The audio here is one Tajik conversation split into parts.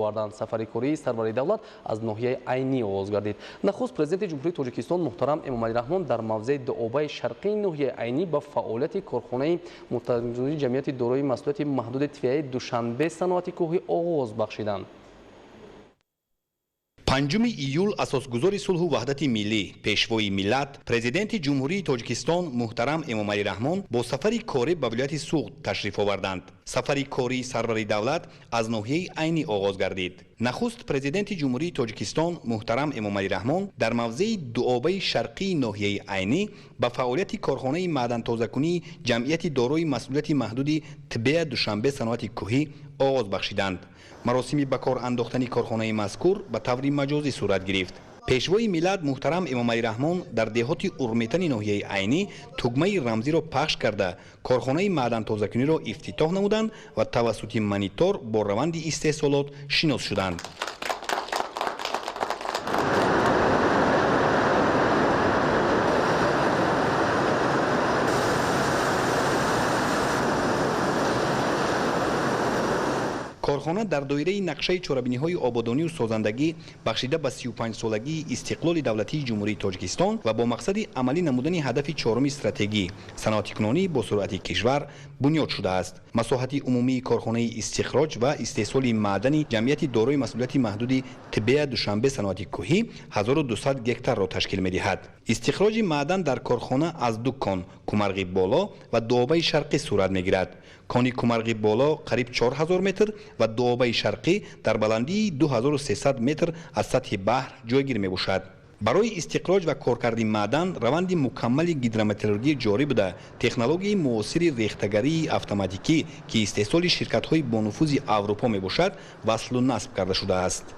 وردن سفری کوری سروری دولت از ناحیه عینی آغاز گردید. نخست پرزیدنت جمهوری تاجیکستان محترم امامعلی رحمان در موضع دوآبه شرقی ناحیه عینی با فعالیت کارخانه متمدن جمعیت دارای مسئولیت محدود تیعه دوشنبه صنعتی کوهی آغاز بخشیدند. 5 ایول اساسگذار صلح و وحدت ملی پیشوای ملت پرزیدنت جمهوری تاجیکستان محترم امامعلی رحمان با سفری کاری به ولایت سوغد تشریف آوردند. سفری کاری سروری دولت از ناحیه عینی آغاز گردید. نخست پرزیدنت جمهوری تاجیکستان محترم امامعلی رحمان در موضع دوآبه شرقی ناحیه عینی به فعالیت کارخانه معدن تازه‌کنی جمعیت دارای مسئولیت محدود تبع دوشنبه صنعت کوهی آغاز بخشیدند. مراسم به کار انداختن کارخانه مذکور به طور مجازی صورت گرفت. پیشوای ملت محترم امامعلی رحمان در دهات اورمیتن ناحیه عینی تگمه رمزی را پخش کرده کارخانه معدن تازه‌کنی را افتتاح نمودند و توسط مانیتور با روند استحصالات شناس شدند. کارخانه در دایره نقشه چهاربینی‌های آبادانی و سازندگی بخشیده به 35 سالگی استقلال دولتی جمهوری تاجیکستان و با مقصد عملی نمودن هدف چهارم استراتژی صنعت کنونی با سرعت کشور بنیاد شده است. مساحت عمومی کارخانه استخراج و استحصال معدن جمعیت دارای مسئولیت محدود تبع دوشنبه صنعت کوهی 1200 گکتار را تشکیل می‌دهد. استخراج معدن در کارخانه از دو کان کومرغی بالا و دوآبه شرقی صورت می‌گیرد. کانی کومرغی بالا قریب 4000 متر و دوآبه شرقی در بلندی 2300 متر از سطح بحر جایگیر میباشد. برای استخراج و کارکرد معدن روند مکمل هیدرومترولوژی جاری بوده. تکنولوژی معاصر ریختگری اتوماتیکی که استحصال شرکت‌های با نفوذ اروپا میباشد وصل و نصب کرده شده است.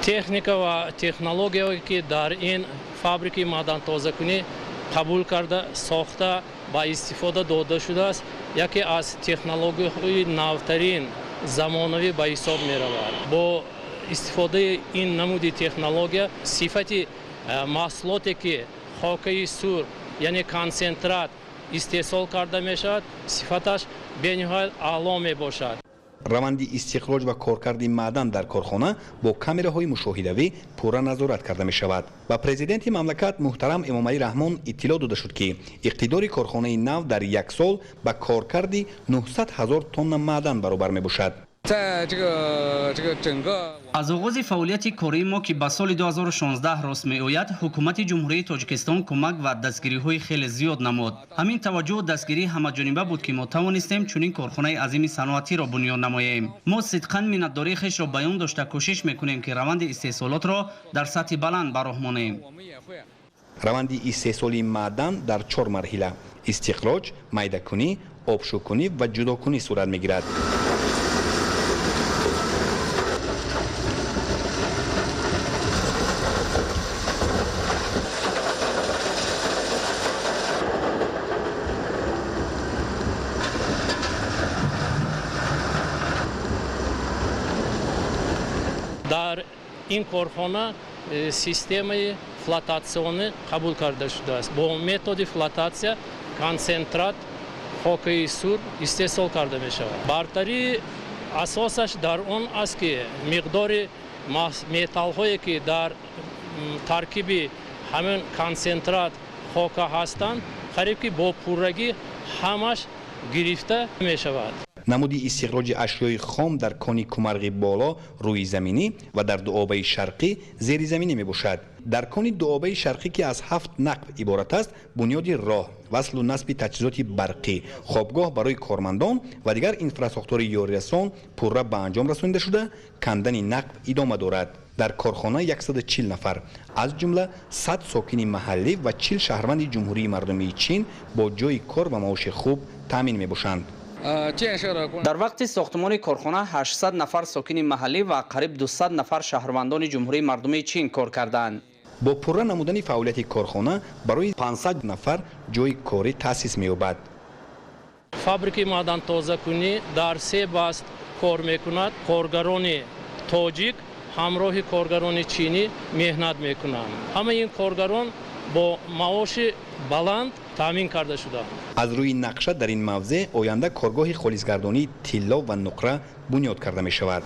تکنیکا و تکنولوژیایی که در این فابریک معدن تازه‌کنی قبول کرده ساخته با استفاده داده شده است، یکی از تکنولوژی‌های نوترین زمانوی به حساب می رود. با استفاده این نمود تکنولوژی صفت محصولاتی که خاکه سور یعنی کنسنترات استحصال کرده می شود صفتش به نهایت اعلی می باشد. روند استخراج و کارکرد معدن در کارخانه با کامراهای مشاهده‌ای پورا نظارت کرده می شود. و پرزیدنت مملکت محترم امامعلی رحمان اطلاع داده شد که اقتدار کارخانه نو در یک سال به کارکرد 900,000 تن معدن برابر می باشد. از آغاز فعالیت کاری ما که به سال 2016 راست می آید حکومت جمهوری تاجیکستان کمک و دستگیری های خیلی زیاد نمود. همین توجه و دستگیری همه جانبه بود که ما توانستیم چنین کارخانه عظیم صنعتی را بنیاد نماییم. ما صدقاً منتداری خویش را بیان داشته کوشش میکنیم که روند استحصالات را در سطح بلند به راه مانیم. روند استحصال معدن در 4 مرحله استخراج، میده کنی، آبشو کنی و جدا کنی صورت میگیرد. در این کارخانه سیستم فلاتاسیون قبول کرده شده است. با متد فلاتاسیا کنسنترات خاکه سور استحصال کرده می شود. برتری اساسش در اون است که مقدار متال هایی که در ترکیب همین کنسنترات خاکه هستند قریب که با پورگی همش گرفته می شود. نمود استخراج اشیای خام در کانی کومرغی بالا روی زمینی و در دوآبه شرقی زیر زمینی می باشد. در کانی دوآبه شرقی که از 7 نقب عبارت است بنیاد راه، وصل و نصب تجهیزات برقی، خوابگاه برای کارمندان و دیگر اینفراستراکچور یاریرسان پورا به انجام رسانیده شده. کندن نقب ادامه دارد. در کارخانه 140 نفر از جمله 100 ساکن محلی و 40 شهروند جمهوری مردمی چین با جای کار و معاش خوب تامین می باشند. در وقت ساختمان کارخانه 800 نفر ساکن محلی و قریب 200 نفر شهروندان جمهوری مردمی چین کار کردند. با پورا نمودن فعالیت کارخانه برای 500 نفر جای کاری تأسیس می‌یابد. فابریک معدن تازه‌کنی در 3 بست کار می‌کند. کارگران تاجیک همراه کارگران چینی مهنت می‌کنند. همه این کارگران با معاش بلند تامین کرده شده. از روی نقشه در این موضع آینده کارگاه خالصگردانی طلا و نقره بنیاد کرده می شود.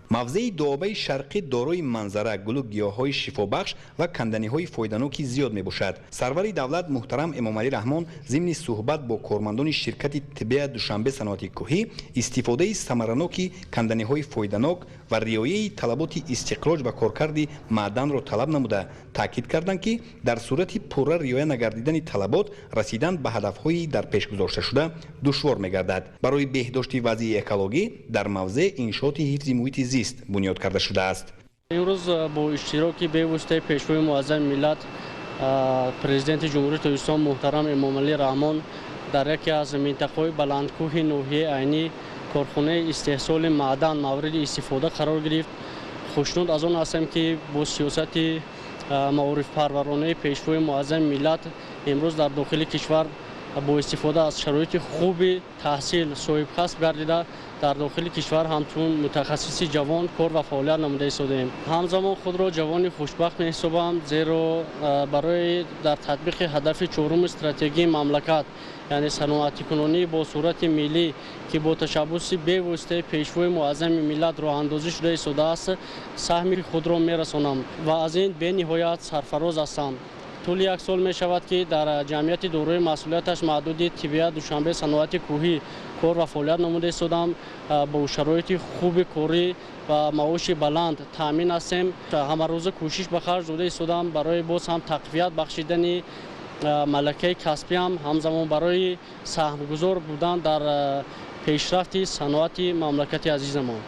мавзеи дуобаи шарқӣ дорои манзара, гулу гиёҳҳои шифобахш ва канданиҳои фоиданоки зиёд мебошад. сарвари давлат муҳтарам Эмомалӣ Раҳмон зимни суҳбат бо кормандони ширкати Тибея Душанбе саноати кӯҳӣ истифодаи самараноки канданиҳои фоиданок ва риояи талаботи истиқлоҷ ва коркарди маъданро талаб намуда таъкид карданд ки дар сурати пурра риоя нагардидани талабот расидан ба ҳадафҳои дар пеш гузошташуда душвор мегардад. барои беҳдошти вазъи экологӣ дар мавзеъ иншооти ҳифзи муҳити зист бунёд карда шудааст. имрӯз бо иштироки бевоситаи пешвои муаззами миллат президенти ҷумҳурии Тоҷикистон муҳтарам Эмомалӣ Раҳмон дар яке аз минтақаҳои баландкӯҳи ноҳияи айнӣ корхонаи истеҳсоли маъдан мавриди истифода қарор гирифт. хушнуд аз он ҳастем ки бо сиёсати маорифпарваронаи пешвои муаззами миллат имрӯз дар дохили кишвар бо истифода аз шароити хуби таҳсил соҳибкасб гардида дар дохили кишвар ҳамчун мутахассиси ҷавон кор ва фаъолият намуда истодаем. ҳамзамон худро ҷавони хушбахт меҳисобам, зеро барои дар татбиқи ҳадафи чоруми стратегияи мамлакат яъне саноатикунонӣ бо сурати миллӣ ки бо ташаббуси бевоситаи пешвои муаззами миллат роҳандозӣ шуда истодааст саҳми худро мерасонам ва аз ин бениҳоят сарфароз ҳастам. тӯли як сол мешавад ки дар ҷамъияти дорои масъулияташ маҳдуди Тибея Душанбе саноати кӯҳӣ кор ва фаъолият намуда истодам. бо шароити хуби корӣ ва маоши баланд таъмин ҳастем. ҳамарӯза кӯшиш ба харҷ дода истодам барои боз ҳам тақвият бахшидани малакаи касбиам, ҳамзамон барои саҳмгузор будан дар пешрафти саноати мамлакати азизамон.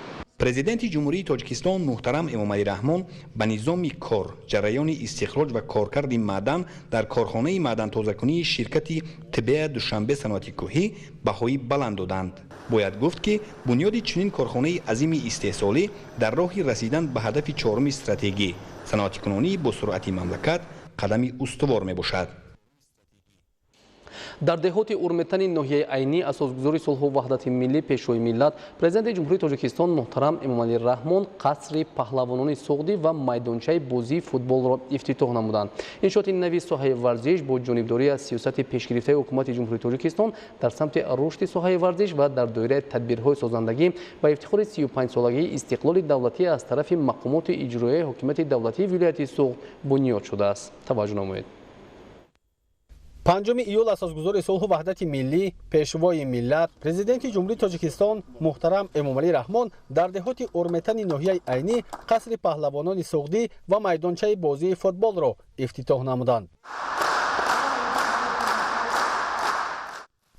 президенти ҷумҳурии Тоҷикистон муҳтарам Эмомалӣ Раҳмон ба низоми кор, ҷараёни истихроҷ ва коркарди маъдан дар корхонаи маъдантозакунии ширкати Тибея Душанбе саноати кӯҳӣ баҳои баланд доданд. бояд гуфт ки бунёди чунин корхонаи азими истеҳсолӣ дар роҳи расидан ба ҳадафи чоруми стратегӣ саноатикунонӣ бо суръати мамлакат қадами устувор мебошад. дар деҳоти урметани ноҳияи айнӣ асосгузори сулҳу ваҳдати миллӣ пешвои миллат президенти ҷумҳурии Тоҷикистон муҳтарам Эмомалӣ Раҳмон қасри паҳлавонони суғдӣ ва майдончаи бозии футболро ифтитоҳ намуданд. иншооти нави соҳаи варзиш бо ҷонибдории аз сиёсати пешгирифтаи ҳукумати ҷумҳурии Тоҷикистон дар самти рушди соҳаи варзиш ва дар доираи тадбирҳои созандагӣ ба ифтихори 35-солагии истиқлоли давлатӣ аз тарафи мақомоти иҷроияи ҳокимияти давлатии вилояти суғд бунёд шудааст. таваҷҷӯҳ намоед. 5 июл асосгузори сулҳу ваҳдати миллӣ пешвои миллат президенти ҷумҳурии Тоҷикистон муҳтарам Эмомалӣ Раҳмон дар деҳоти урметани ноҳияи айнӣ қасри паҳлавонони суғдӣ ва майдончаи бозии футболро ифтитоҳ намуданд.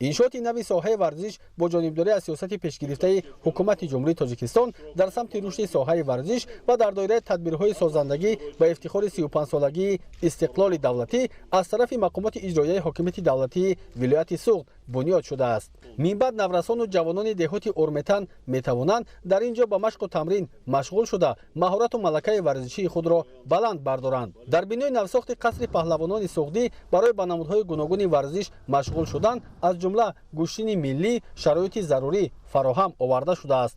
иншооти нави соҳаи варзиш бо ҷонибдории аз сиёсати пешгирифтаи ҳукумати ҷумҳурии Тоҷикистон дар самти рушди соҳаи варзиш ва дар доираи тадбирҳои созандагӣ ба ифтихори 35-солагии истиқлоли давлатӣ аз тарафи мақомоти иҷроияи ҳокимияти давлатии вилояти суғд бунёд шудааст. минбаъд наврасону ҷавонони деҳоти урметан метавонанд дар ин ҷо ба машқу тамрин машғул шуда маҳорату малакаи варзишии худро баланд бардоранд. дар бинои навсохти қасри паҳлавонони суғдӣ барои ба намудҳои гуногуни варзиш машғул шудан аз ҷумла гӯштини миллӣ шароити зарурӣ фароҳам оварда шудааст.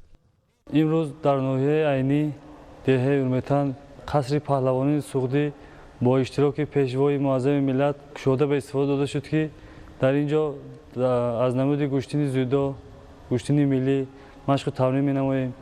имрӯз дар ноҳияи айнӣ деҳаи урметан қасри паҳлавонони суғдӣ бо иштироки пешвои муаззами миллат кушода ба истифода дода шуд ки дар ин ҷо аз намуди гӯштини зӯдо, гӯштини миллӣ машқу тамрин менамоем.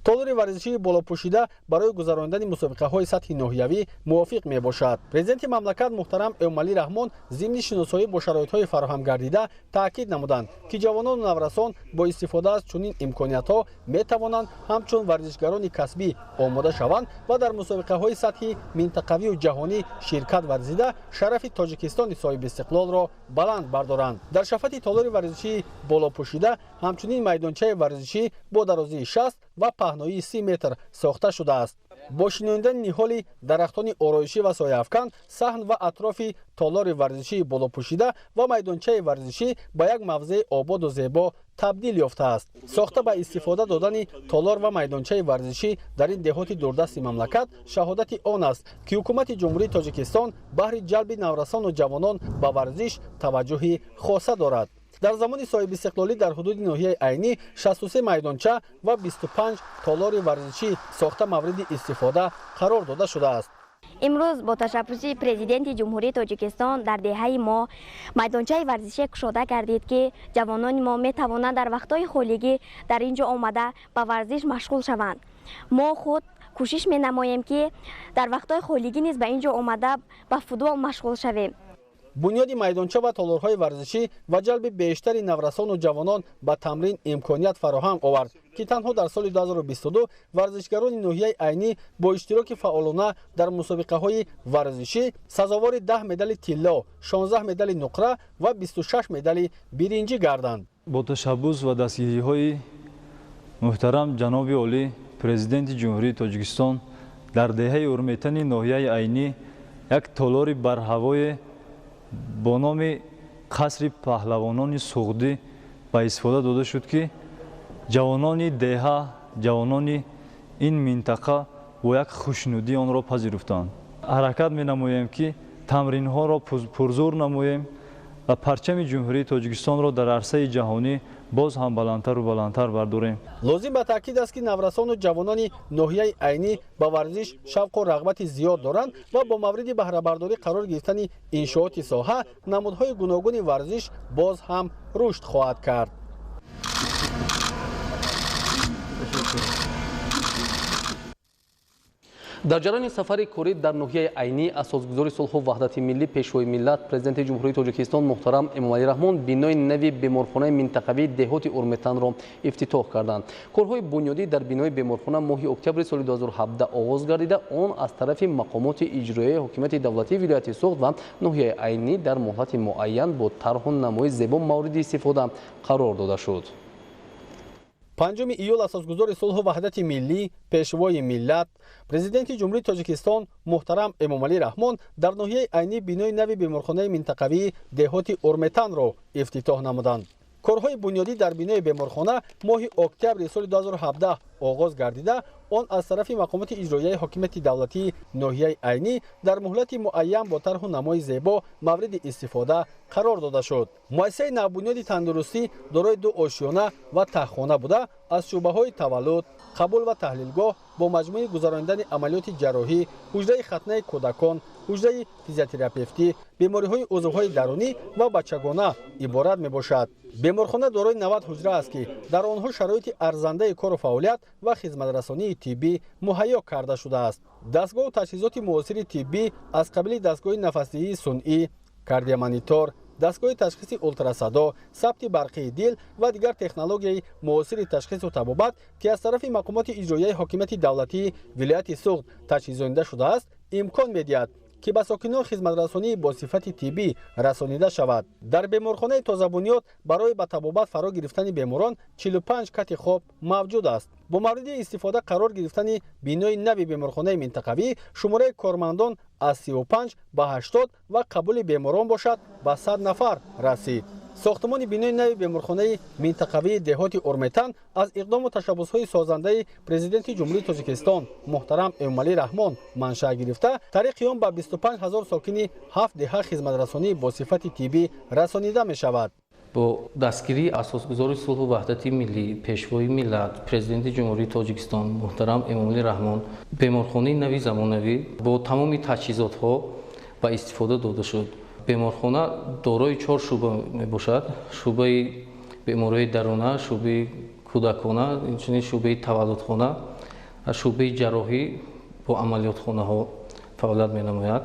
толори варзишии болопӯшида барои гузарондани мусобиқаҳои сатҳи ноҳиявӣ мувофиқ мебошад. президенти мамлакат муҳтарам Эмомалӣ Раҳмон зимни шиносоӣ бо шароитҳои фароҳам гардида таъкид намуданд ки ҷавонону наврасон бо истифода аз чунин имкониятҳо метавонанд ҳамчун варзишгарони касбӣ омода шаванд ва дар мусобиқаҳои сатҳи минтақавию ҷаҳонӣ ширкат варзида шарафи Тоҷикистони соҳибистиқлолро баланд бардоранд. дар шафати толори варзишии болопӯшида ҳамчунин майдончаи варзишӣ бо дарозии 60 ва паҳноии 30 метр сохта шудааст. бо шиноидани ниҳоли дарахтони ороишӣ ва сояафкан саҳн ва атрофи толори варзишии болопӯшида ва майдончаи варзишӣ ба як мавзеи ободу зебо табдил ёфтааст. сохта ба истифода додани толор ва майдончаи варзишӣ дар ин деҳоти дурдасти мамлакат шаҳодати он аст ки ҳукумати ҷумҳурии Тоҷикистон баҳри ҷалби наврасону ҷавонон ба варзиш таваҷҷӯҳи хоса дорад. дар замони соҳибистиқлолӣ дар ҳудуди ноҳияи айнӣ 63 майдонча ва 25 толори варзишӣ сохта мавриди истифода қарор дода шудааст. امروز با تشبث پرزیدنت جمهوری تاجیکستان در دهه ما میدانچه ورزشی گشوده گردید که جوانان ما می توانند در وقتهای خالیگی در اینجا آمده به ورزش مشغول شوند. ما خود کوشش می نماییم که در وقتهای خالیگی نیز به اینجا آمده به فوتبال مشغول شویم. بنیاد میدانچه و تالارهای ورزشی و جلب بیشتر نورسان و جوانان به تمرین امکانیت فراهم آورد که تنها در سال 2022 ورزشگران ناحیه عینی با اشتراک فعالانه در مسابقه های ورزشی سزاوار 10 مدال طلا، 16 مدال نقره و 26 مدال برنجی گردند. با تشبث و دستگیری‌های محترم جناب عالی پرزیدنت جمهوری تاجیکستان در دهه ارمیتن ناحیه عینی یک تالار برهوای با نام قصر پهلوانان سوغدی به استفاده داده شد که جوانان دهه، جوانان این منطقه با یک خوشنودی آن را پذیرفتند. حرکت می نماییم که تمرین ها را پرزور نماییم و پرچم جمهوری تاجیکستان را در عرصه جهانی باز هم بلندتر و بلندتر برداریم. لازم به تاکید است که نورسان و جوانان ناحیه عینی با ورزش شوق و رغبت زیاد دارند و با مورد بهره برداری قرار گرفتن انشاءات ساحه نمودهای گوناگون ورزش باز هم رشد خواهد کرد. در جریان سفر کوری در ناحیه عینی اساسگذار صلح و وحدت ملی پیشوای ملت پرزیدنت جمهوری تاجیکستان محترم امامعلی رحمان بنای نوی بیمارخانه منطقوی دهات اورمتن را افتتاح کردند. کارهای بنیادی در بنای بیمارخانه ماه اکتبر سال 2017 آغاز گردیده آن از طرف مقامات اجرایی حکومت دولتی ولایت سوخت و ناحیه عینی در مهلت معین با طرح و نمای زیبا مورد استفاده قرار داده شد. 5 ایول اساسگذار صلح و وحدت ملی پیشوای ملت پرزیدنت جمهوری تاجیکستان محترم امامعلی رحمان در ناحیه عینی بنای نوی بیمارخانه منطقوی دهات اورمتن را افتتاح نمودند. کارهای بنیادی در بنای بیمارخانه ماه اکتبر سال 2017 آغاز گردیده آن از طرف مقامات اجرایی حکومت دولتی ناحیه عینی در مهلت معین با طرح و نمای زیبا مورد استفاده قرار داده شد. مؤسسه نوبنیاد تندرستی دارای 2 آشیانه و تخانه بوده از شعبه‌های تولد، قبول و تحلیلگاه با مجموعه گذراندن عملیات جراحی، حجره ختنه کودکان، حجره فیزیوتراپیوتی، بیماری‌های عضوهای درونی و بچگانه عبارت میباشد. بیمارخانه دارای 90 حجره است که در آنها شرایط ارزنده کار و فعالیت و خدمترسانی طبی مهیا کرده شده است. دستگاه و تجهیزات معاصر طبی از قبیل دستگاه نفس‌دهی صنعی، کاردیومانیتور، دستگاه تشخیص اولتراسادا، ثبت برقی دل و دیگر تکنولوژی معاصر تشخیص و طبابت که از طرف مقامات اجرایی حکومت دولتی ولایت سوخت تجهیزانده شده است امکان می‌دهد که به ساکنان خدمترسانی با صفت طبی رسانیده شود. در بیمارخانه تازه بنیاد برای به طبابت فرا گرفتن بیماران 45 کت خواب موجود است. با مورد استفاده قرار گرفتن بنای نوی بیمارخانه منطقوی شماره کارمندان از 35 به 80 و قبول بیماران باشد به 100 نفر رسید. ساختمان بنای نوی بیمارخانه منطقوی دهات اورمتن از اقدام و تشبث‌های سازنده پرزیدنت جمهوری تاجیکستان محترم امامعلی رحمان منشأ گرفته طریق قیام به 25000 ساکن 7 دهه خدمترسانی با صفت طبی رسانیده می شود. با دستگیری اساسگذار صلح و وحدت ملی پیشوای ملت پرزیدنت جمهوری تاجیکستان محترم امامعلی رحمان بیمارخانه نوی زمانوی با تمام تجهیزات‌ها به استفاده داده شد. بیمارخانه دارای 4 شعبه میباشد: شعبه بیماری درونه، شعبه کودکانه، همچنین شعبه تولدخانه و شعبه جراحی با عملیاتخانه ها فعالیت مینماید.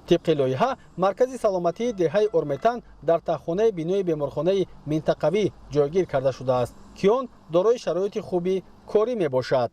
طبق لایحه مرکز سلامتی دهه اورمتن در تخانه بنای بیمارخانه منطقوی جایگیر کرده شده است که آن دارای شرایط خوبی کاری میباشد.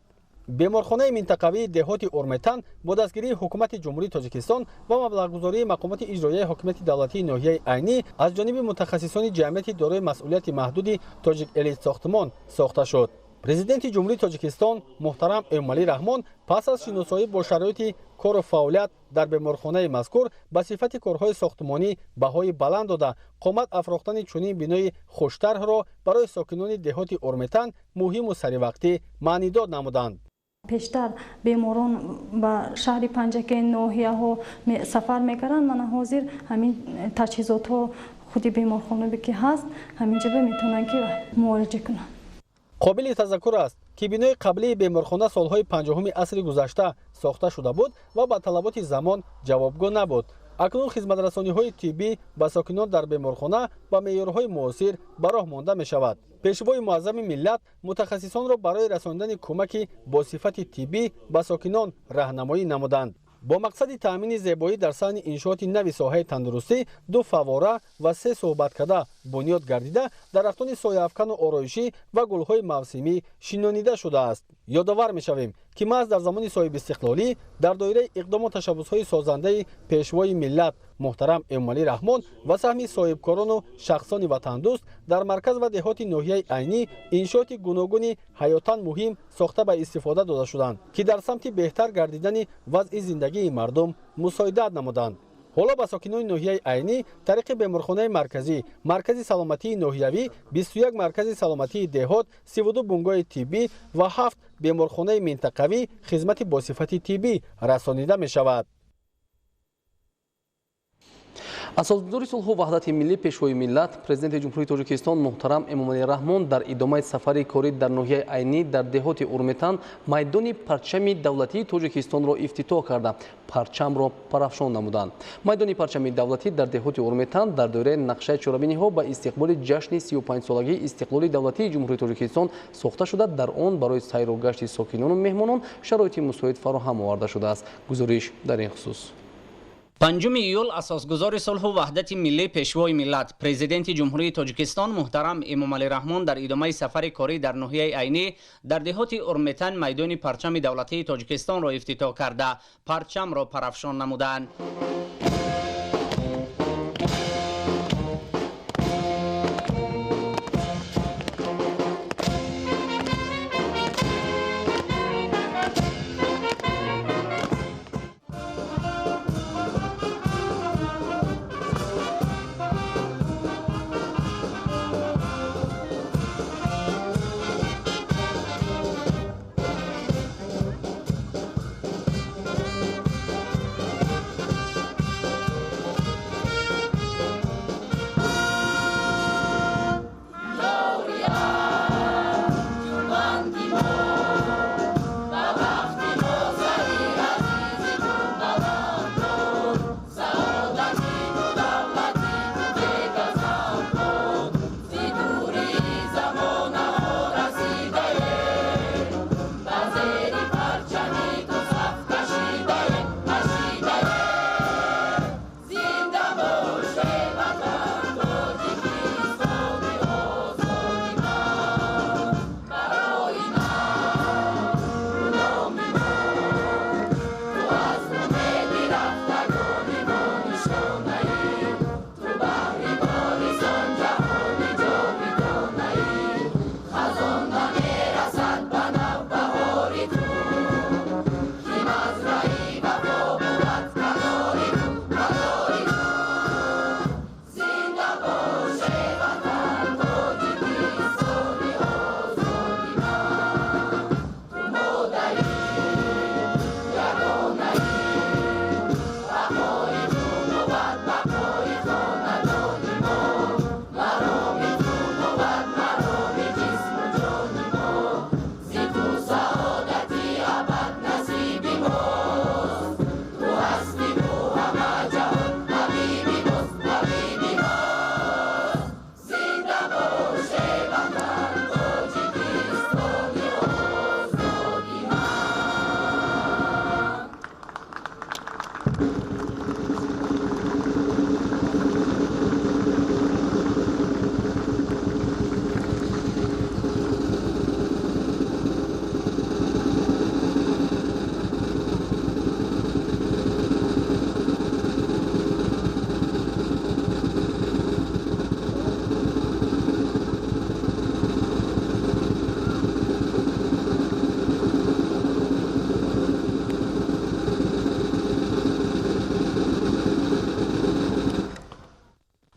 بیمارخانه منطقوی دهات اورمتن با دستگیری حکومت جمهوری تاجیکستان و مبلغ‌گذاری مقامات اجرایی حکومت دولتی ناحیه عینی از جانب متخصصان جمعیت دارای مسئولیت محدود تاجیک الیت ساختمان ساخته شد. پرزیدنت جمهوری تاجیکستان محترم امامعلی رحمان پس از شناسایی با شرایط کار و فعالیت در بیمارخانه مذکور به صفت کارهای ساختمانی بهای بلند داده قامت افراختن چنین بنای خوش‌طرح را برای ساکنان دهات اورمتن مهم و سریع معنیداد نمودند. پیشتر بیماران به شهر پنجک ناحیه ها سفر میکردند. من حاضر همین تجهیزات ها خودی بیمارخانه که هست همینجا میتونن که معالجه کنند. قابل تذکر است ки бинои қаблии беморхона солҳои 50-уми асри гузашта сохта шуда буд ва ба талаботи замон ҷавобгӯ набуд. акнун хизматрасониҳои тиббӣ ба сокинон дар беморхона ба меъёрҳои муосир ба роҳ монда мешавад. пешвои муаззами миллат мутахассисонро барои расонидани кӯмаки босифати тиббӣ ба сокинон раҳнамоӣ намуданд. бо мақсади таъмини зебоӣ дар саҳни иншооти нави соҳаи тандурустӣ 2 фаввора ва 3 суҳбаткада бунёд гардида дарахтони сояафкану ороишӣ ва гулҳои мавсимӣ шинонида шудааст. ёдовар мешавем ки маҳз дар замони соҳибистиқлолӣ дар доираи иқдому ташаббусҳои созандаи пешвои миллат муҳтарам эмомалӣ раҳмон ва саҳми соҳибкорону шахсони ватандӯст дар марказ ва деҳоти ноҳияи айнӣ иншооти гуногуни ҳаётан муҳим сохта ба истифода дода шуданд ки дар самти беҳтар гардидани вазъи зиндагии мардум мусоидат намуданд. ҳоло ба сокинони ноҳияи айнӣ тариқи беморхонаи марказӣ, маркази саломатии ноҳиявӣ, 21 маркази саломатии деҳот, 32 бунгоҳи тиббӣ ва 7 беморхонаи минтақавӣ хизмати босифати тиббӣ расонида мешавад. асосгузори сулҳу ваҳдати миллӣ пешвои миллат президенти ҷумҳурии тоҷикистон муҳтарам эмомалӣ раҳмон дар идомаи сафари корӣ дар ноҳияи айнӣ дар деҳоти урметан майдони парчами давлатии тоҷикистонро ифтитоҳ карда парчамро парафшон намуданд. майдони парчами давлатӣ дар деҳоти урметан дар доираи нақшаи чорабиниҳо ба истиқболи ҷашни 35-солагии истиқлоли давлатии ҷумҳурии тоҷикистон сохта шуда дар он барои сайру гашти сокинону меҳмонон шароити мусоид фароҳам оварда шудааст. гузориш дар ин хусус. 5 июл асосгузори сулҳу ваҳдати миллӣ пешвои миллат президенти ҷумҳурии тоҷикистон муҳтарам эмомалӣ раҳмон дар идомаи сафари корӣ дар ноҳияи айнӣ дар деҳоти урметан майдони парчами давлатии тоҷикистонро ифтитоҳ карда парчамро парафшон намуданд.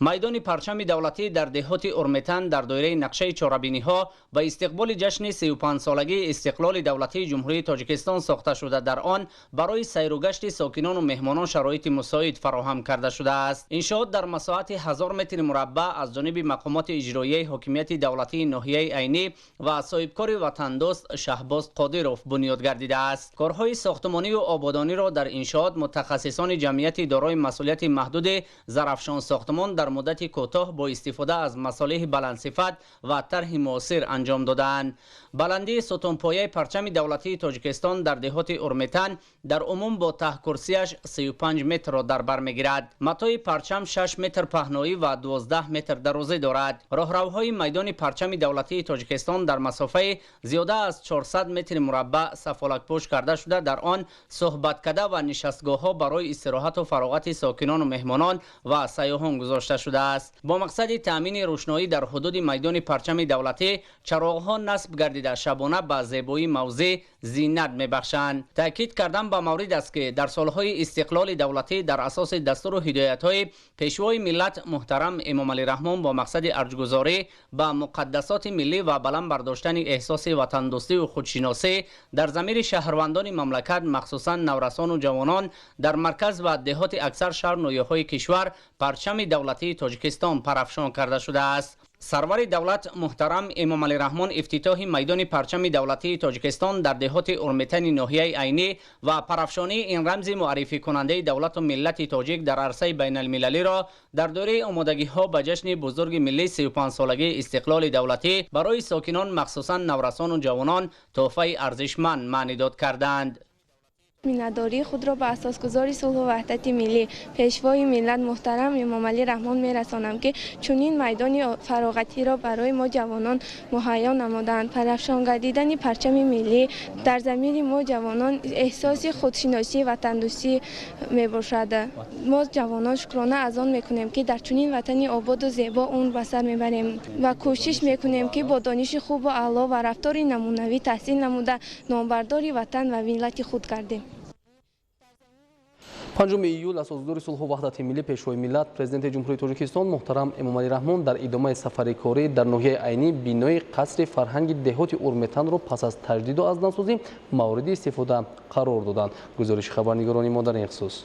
میدان پرچم دولتی در دهات اورمتن در دایره نقشه چهاربینی ها به استقبال جشن 35 سالگی استقلال دولتی جمهوری تاجیکستان ساخته شده. در آن برای سیر و گشت ساکنان و مهمانان شرایط مساعد فراهم کرده شده است. انشاءات در مساحت 1000 متر مربع از جانب مقامات اجرایی حاکمیت دولتی ناحیه عینی و صاحبکار وطندوست شهباز قادرов بنیاد گردیده است. کارهای ساختمانی و آبادانی را در انشاءات متخصصان جمعیت دارای مسئولیت محدود ظرفشان ساختمان در مدت کوتاه با استفاده از مصالح بلندصفت و طرح معاصر انجام دادند. بلندی ستونپایه پرچم دولتی تاجیکستان در دهات اورمتن در عموم با ته کرسیش 35 متر را در بر میگیرد. متای پرچم 6 متر پهنایی و 12 متر درازی دارد. راهروهای میدان پرچم دولتی تاجیکستان در مسافه زیاده از 400 متر مربع سفالک پوش کرده شده. در آن صحبتکده و نشستگاه ها برای استراحت و فراغت ساکنان و مهمانان و سیاحان گذاشته شده است. با مقصد تامین روشنایی در حدود میدان پرچم دولتی چراغ ها نصب گردیده شبانه به زیبایی موضع زینت میبخشند. تاکید کردن به مورد است که در سالهای استقلال دولتی در اساس دستور و هدایت‌های پیشوای ملت محترم امام علی رحمان با مقصد ارجگذاری به مقدسات ملی و بلند برداشتن احساس وطن دوستی و خودشناسی در ضمیر شهروندان مملکت مخصوصا نورسان و جوانان در مرکز و دهات اکثر شهر نویاهای کشور پرچم دولتی تاجیکستان پرافشان کرده شده است. سرور دولت محترم امام علی رحمان افتتاح میدان پرچم دولتی تاجیکستان در دهات اورمتن ناحیه عینی و پرافشانی این رمز معرفی کننده دولت و ملت تاجیک در عرصه بین المللی را در دوره آمادگی ها به جشن بزرگ ملی 35 سالگی استقلال دولتی برای ساکنان مخصوصا نورسان و جوانان تحفه ارزشمند معنیداد کردند. مینداری خود را به اساسگذار صلح و وحدت ملی پیشوای ملت محترم امام علی رحمان میرسانم که چنین میدان فراغتی را برای ما جوانان مهیا نمودند. پرافشان گردیدن پرچم ملی در ضمیر ما جوانان احساس خودشناسی و تندرستی میباشد. ما جوانان شکرانه از آن میکنیم که در چنین وطنی آباد و زیبا اون به سر میبریم و کوشش میکنیم که با دانش خوب و اعلی و رفتار نمونوی تحصیل نموده نامبردار وطن و ملت خود کردیم. 5 ایول اساسگذار صلح و وحدت ملی پیشوای ملت پرزیدنت جمهوری تاجیکستان محترم امام علی رحمان در ادامه سفر کاری در ناحیه عینی بینای قصر فرهنگ دهات اورمتن را پس از تجدید و از نوسازی مورد استفاده قرار دادند. گزارش خبرنگاران ما در این خصوص.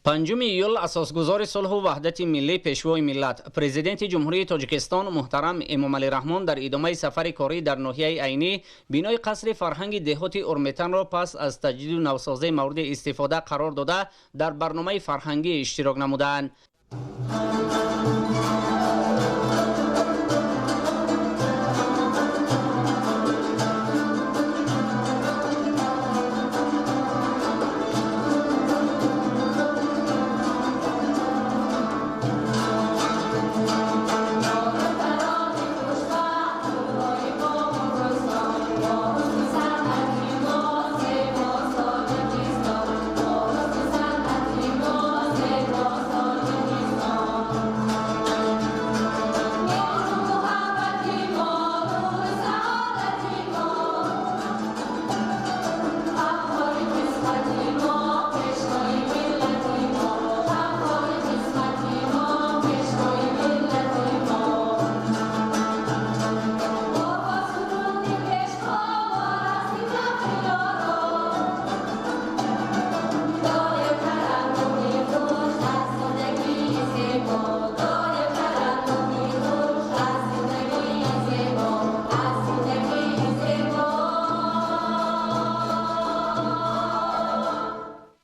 5 ایول اساسگذار صلح و وحدت ملی پیشوای ملت پرزیدنت جمهوری تاجیکستان محترم امام علی رحمان در ادامه سفر کاری در ناحیه عینی بینای قصر فرهنگ دهات اورمتن را پس از تجدید و نوسازی مورد استفاده قرار داده در برنامه فرهنگی اشتراک نمودند.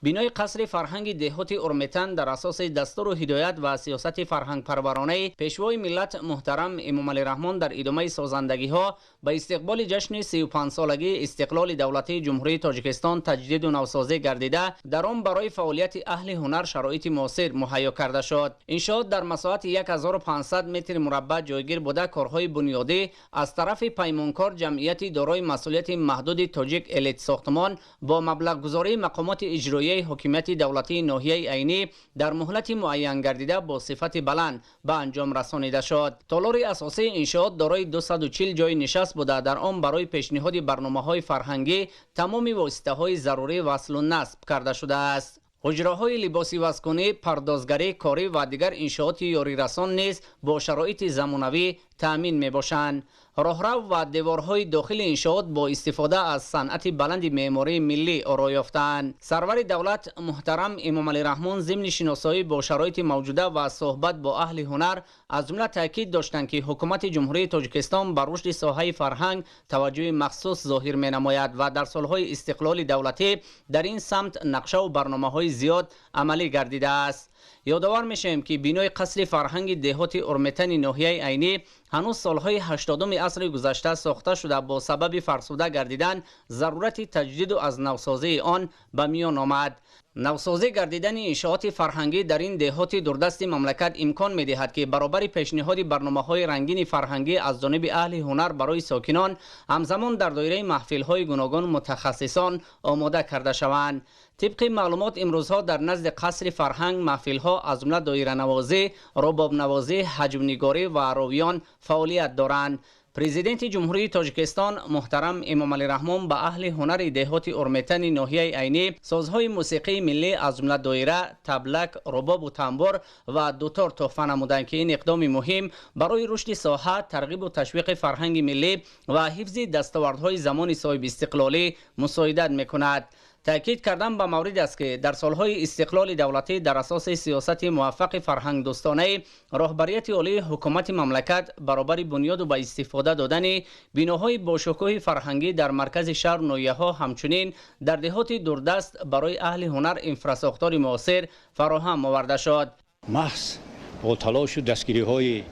بینای قصر فرهنگ دهات اورمتن در اساس دستور و هدایت و سیاست فرهنگ پرورانه پیشوای ملت محترم امام علی رحمان در ادامه سازندگی ها به استقبال جشن 35 سالگی استقلال دولتی جمهوری تاجیکستان تجدید و نوسازی گردیده در آن برای فعالیت اهل هنر شرایط مناسب مهیا کرده شد. انشاءات در مساحت 1500 متر مربع جایگیر بوده کارهای بنیادی از طرف پیمانکار جمعیت دارای مسئولیت محدود تاجیک الیت ساختمان با مبلغ گذاری مقامات اجرایی حکومت دولتی ناحیه عینی در مهلت معین گردیده با صفت بلند به انجام رسانیده شد. تالار اساسی انشاءات دارای 240 جای نشست بوده. در آن برای پیشنهاد برنامه‌های فرهنگی تمام واسطه‌های ضروری وصل و نصب کرده شده است. حجره‌های لباسی وزکنی، پردازگری کاری و دیگر انشاءات یاریرسان نیز با شرایط زمانوی تأمین می‌باشند. راهرو و دیوارهای داخل انشاءات با استفاده از صنعت بلند معماری ملی آرا یافتند. سرور دولت محترم امام علی رحمان ضمن شناسایی با شرایط موجوده و صحبت با اهل هنر از جمله تاکید داشتند که حکومت جمهوری تاجیکستان بر رشد ساحه فرهنگ توجه مخصوص ظاهر می‌نماید و در سالهای استقلال دولتی در این سمت نقشه و برنامه‌های زیاد عملی گردیده است. یادآور میشیم که بینای قصر فرهنگ دهات اورمتن ناحیه عینی هنوز سالهای 80 عصر گذشته ساخته شده با سبب فرسوده گردیدن ضرورت تجدید و از نوسازی آن به میان آمد. نوسازی گردیدن انشاءات فرهنگی در این دهات دوردست مملکت امکان می‌دهد که برابر پیشنهاد برنامه‌های رنگین فرهنگی از جانب اهل هنر برای ساکنان همزمان در دایره محفل‌های گوناگون متخصصان آماده کرده شوند. طبق معلومات امروزها در نزد قصر فرهنگ محفل‌ها از جمله دایره نوازی، رباب نوازی، حجم نگاری و راویان فعالیت دارند. پرزیدنت جمهوری تاجیکستان محترم امام علی رحمان به اهل هنر دهات اورمتن ناحیه عینی سازهای موسیقی ملی از جمله دایره، تبلک، رباب و تنبور و دوتار تحفه نمودند که این اقدام مهم برای رشد ساحه، ترغیب و تشویق فرهنگ ملی و حفظ دستاوردهای زمان صاحب استقلالی مساعدت می‌کند. تأکید کردن به مورد است که در سالهای استقلال دولتی در اساس سیاست موفق فرهنگ دوستانه راهبریت عالی حکومت مملکت برابر بنیاد و به استفاده دادن بناهای با شکوه فرهنگی در مرکز شهر و ناحیه‌ها همچنین در دهات دوردست برای اهل هنر انفراساختار معاصر فراهم آورده شد. محض با تلاش و دستگیری‌های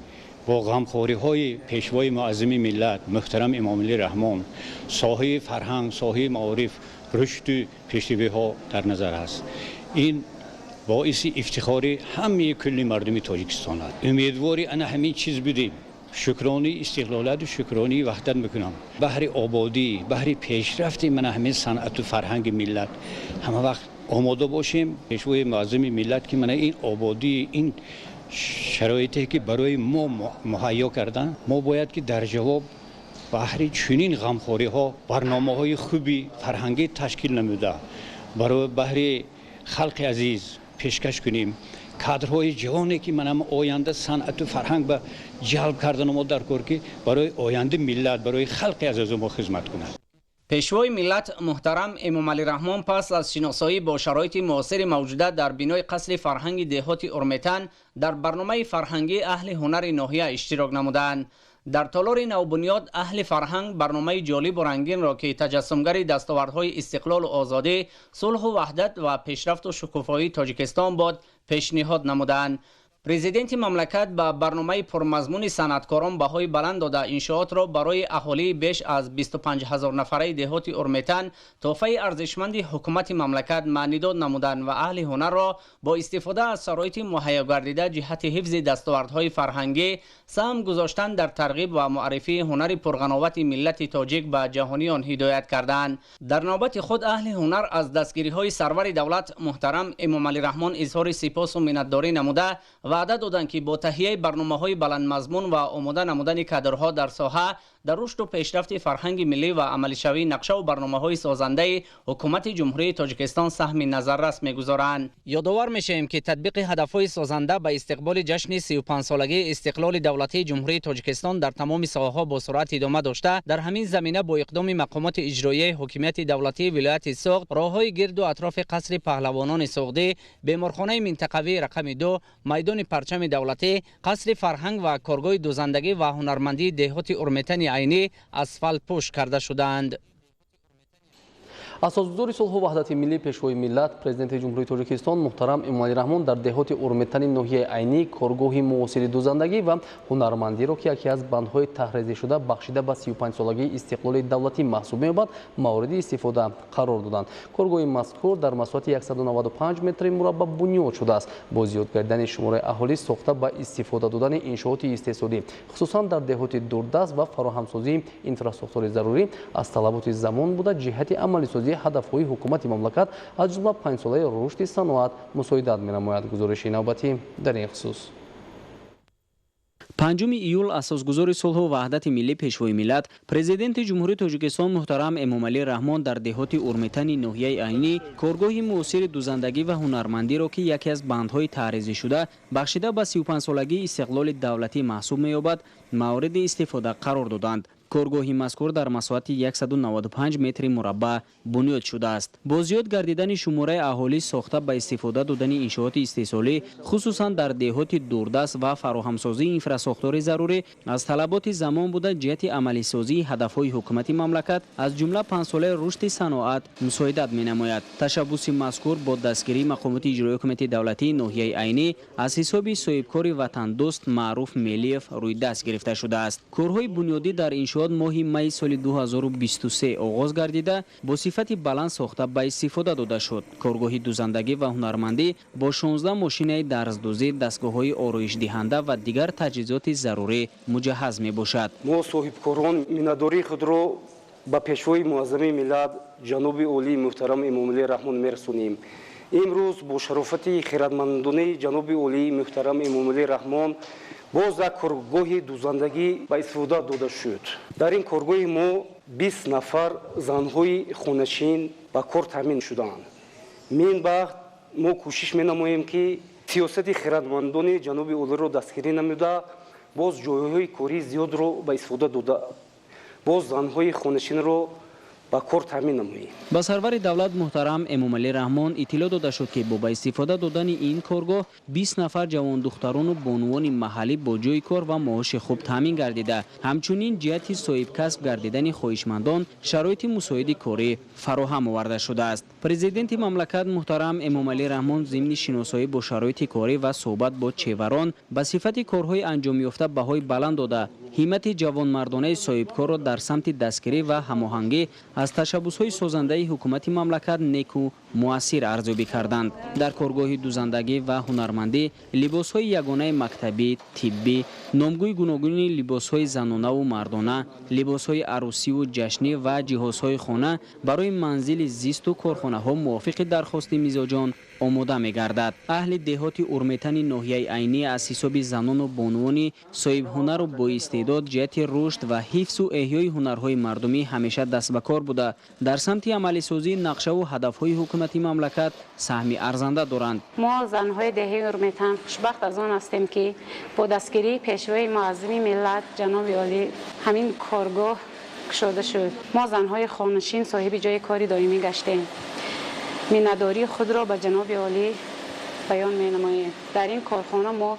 با غمخوری‌های پیشوای معظم ملت محترم امام علی رحمان ساحه فرهنگ، ساحه معارف رشد و پیشروی ها در نظر است. این باعث افتخار همه کل مردم تاجیکستان است. امیدواری انا همین چیز بودیم. شکرانی استقلالت و شکرانی وحدت میکنم. بهر آبادی، بهر پیشرفت من همه صنعت و فرهنگ ملت همه وقت آماده باشیم. پیشوای معظم ملت که من این آبادی، این شرایطی که برای ما مهیا کردن، ما باید که در جواب بهر چنین غمخوری ها برنامه های خوبی فرهنگی تشکیل نموده برای بهر خلق عزیز پیشکش کنیم. کادرهای جوانی که منم آینده صنعت و فرهنگ به جلب کردن ما در کار که برای آینده ملت، برای خلق عزیز ما خدمت کند. پیشوای ملت محترم امام علی رحمان پس از شناسایی با شرایط معاصر موجوده در بینای قصر فرهنگ دهات اورمتن در برنامه فرهنگی اهل هنر ناحیه اشتراک نمودند. در تالار نوبنیاد اهل فرهنگ برنامه جالب و رنگین را که تجسمگر دستاوردهای استقلال و آزادی، صلح و وحدت و پیشرفت و شکوفایی تاجیکستان بود پیشنهاد نمودند. پرزیدنت مملکت به برنامه پرمضمون صنعتکاران بهای بلند داده انشاءات را برای اهالی بیش از 25,000 نفره دهات اورمتن تحفه ارزشمند حکومت مملکت معنیداد نمودند و اهل هنر را با استفاده از شرایط مهیا گردیده جهت حفظ دستاوردهای فرهنگی سهم گذاشتن در ترغیب و معرفی هنر پرغناوت ملت تاجیک به جهانیان هدایت کردند. در نوبت خود اهل هنر از دستگیری‌های سرور دولت محترم امام علی رحمان اظهار سپاس و منتداری نموده وعده دادند که با تهیه برنامه‌های بلند مضمون و آماده نمودن کادرها در ساحه در رشد و پیشرفت فرهنگ ملی و عملی شوی نقشه و برنامه‌های سازنده حکومت جمهوری تاجیکستان سهم نظررس می‌گذارند. یادآور می‌شویم که تطبیق هدف‌های سازنده به استقبال جشن 35 سالگی استقلال دولتی جمهوری تاجیکستان در تمام ساحه‌ها با سرعت ادامه داشته. در همین زمینه با اقدام مقامات اجرایی حکومت دولتی ولایت سوغد راه‌های گرد و اطراف قصر پهلوانان سوغدی، بیمارخانه منطقوی رقم 2، میدان پرچم دولتی، قصر فرهنگ و کارگاه دوزندگی و هنرمندی دهات اورمتن عینی اسفالت پوش کرده شدند. اساسگزار صلح و وحدت ملی پیشوای ملت پرزیدنت جمهوری تاجیکستان محترم امام علی رحمان در دهات اورمتن ناحیه عینی کارگاه معاصر دوزندگی و هنرمندی را که یکی از بندهای تحریزی شده بخشیده به 35 سالگی استقلال دولتی محسوب می‌یابد مورد استفاده قرار دادند. کارگاه مذکور در مساحت 195 متر مربع بنیاد شده است. با زیاد گردیدن شمار اهالی ساخته به استفاده دادن انشاءات استحصالی خصوصا در دهات دوردست و فراهمسازی انفراستراکچور ضروری از طلبات زمان بوده جهت عملی سازی هدف‌های حکومت مملکت از جمله 5 ساله رشد صنعت مساعدت می‌نماید. گزارش نوبتی در این خصوص. 5 ایول اساسگذار صلح و وحدت ملی پیشوای ملت پرزیدنت جمهوری تاجیکستان محترم امامعلی رحمان در دهات اورمتن ناحیه عینی کارگاه معاصر دوزندگی و هنرمندی را که یکی از بندهای تعرضی شده بخشیده به 35 سالگی استقلال دولتی محسوب می‌یابد مورد استفاده قرار دادند. کارگاهی مذکور در مساحت 195 متر مربع بنیاد شده است. با زیاد گردیدن شماره اهالی ساخته به استفاده دادن انشاءات استحصالی خصوصا در دهات دوردست و فراهمسازی اینفراساختور ضروری از طلبات زمان بوده جهت عملی سازی هدفهای حکومت مملکت از جمله 5 ساله رشد صنعت مساعدت می‌نماید. تشبث مذکور با دستگیری مقامات اجرایی حکومت دولتی ناحیه عینی از حساب صاحبکار وطن دوست معروف ملیف روی دست گرفته شده است. کارهای بنیادی در انشاء ماه می سال 2023 آغاز گردیده با صفت بلند ساخته به استفاده داده شد. کارگاه دوزندگی و هنرمندی با 16 ماشین درزدوزی، دستگاه‌های آرایش دهنده و دیگر تجهیزات ضروری مجهز می باشد. ما صاحبکاران میناداری خود را به پیشوای معظم ملت جناب عالی محترم امامعلی رحمان میرسونیم. امروز با شرافت خیرمندانه جناب عالی محترم امامعلی رحمان باز یک کارگاه دوزندگی به استفاده داده شد. در این کارگاه ما 20 نفر زنهای خانشین به کار تامین شدند. من وقت ما کوشش می‌نماییم که سیاست خردمندانه جناب عالی را دستگیری نموده باز جایهای کاری زیاد را به استفاده داده باز زنهای خانشین را با کار تامین نماییم. با سرور دولت محترم امامعلی رحمان اطلاع داده شد که با استفاده دادن این کارگاه 20 نفر جوان دختران و بانوان محلی با جای کار و معاش خوب تامین گردیده. همچنین جهت صاحب کسب گردیدن خواهشمندان شرایط مساعد کاری فراهم آورده شده است. پرزیدنت مملکت محترم امامعلی رحمان ضمن شناسایی با شرایط کاری و صحبت با چهوران به صفت کارهای انجام یافته بهای بلند داده همت جوانمردانه صاحبکار را در سمت دستگیری و هماهنگی از تشبث‌های سازنده حکومت مملکت نیکو مؤثر ارزیابی کردند. در کارگاه دوزندگی و هنرمندی لباس‌های یگانه مکتبی، طبی، نامگوی گوناگون لباس‌های زنانه و مردانه، لباس‌های عروسی و جشنی و جهازهای خانه برای منزل زیست و کارخانه‌ها موافق درخواست میزاجان آماده می‌گردد. اهل دهات اورمتن ناحیه عینی از حساب زنان و بانوان صاحب هنر و با استعداد جهت رشد و حفظ و احیای هنرهای مردمی همیشه دست به کار بوده در سمت عملی سازی نقشه و هدف‌های حکومت مملکت سهمی ارزنده دارند. ما زنهای دهه اورمتن خوشبخت از آن هستیم که با دستگیری پیشوای معظم ملت جناب عالی همین کارگاه گشوده شد. ما زنهای خانشین صاحب جای کاری دائمی گشتیم. مینداری خود را به جناب عالی بیان می‌نماییم. در این کارخانه ما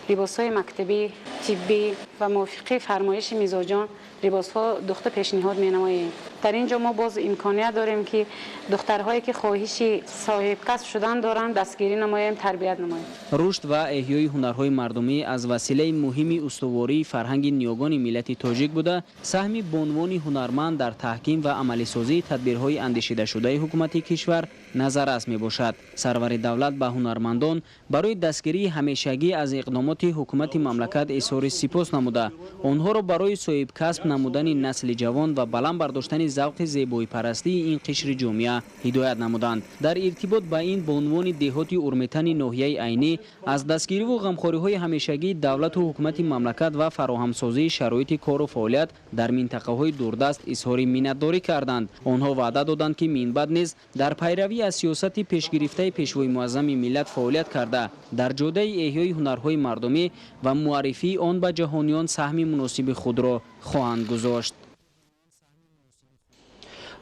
لباس‌های مکتبی، طبی و موافق فرمایش میزاجان لباس‌ها دختر پیشنهاد می‌نماییم. در اینجا ما باز امکانیت داریم که دخترهایی که خواهش صاحب کسب شدن دارند دستگیری نماییم، تربیت نماییم. رشد و احیای هنرهای مردمی از وسیله مهم استواری فرهنگ نیاگان ملت تاجیک بوده سهم بانوان هنرمند در تحکیم و عملی سازی تدبیرهای اندیشیده شده حکومت کشور نظررس میباشد. سرور دولت به هنرمندان برای دستگیری همیشگی از اقدامات حکومت مملکت اظهار سپاس نموده آنها را برای صاحب کسب نمودن نسل جوان و بلند برداشتن ذوق زیبایی پرستی این قشر جامعه هدایت نمودند. در ارتباط با این بانوان دهات اورمتن ناحیه عینی از دستگیری و غمخواری های همیشگی دولت و حکومت مملکت و فراهمسازی شرایط کار و فعالیت در منطقه های دوردست اظهار منتداری کردند. آنها وعده دادند که من بعد نیز در پیروی از سیاست پیشگرفته پیشوای معظم ملت فعالیت کرده در جاده احیای هنرهای مردمی و معرفی آن به جهانیان سهم مناسب خود را خواهند گذاشت.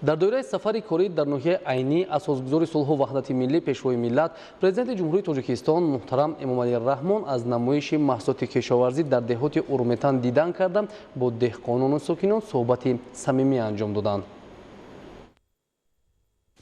در دوره سفر کاری در ناحیه عینی اساسگذار صلح و وحدت ملی پیشوای ملت پرزیدنت جمهوری تاجیکستان محترم امامعلی رحمان از نمایش محصولات کشاورزی در دهات اورمتن دیدن کردند با دهقانان و ساکنان صحبت صمیمی انجام دادند.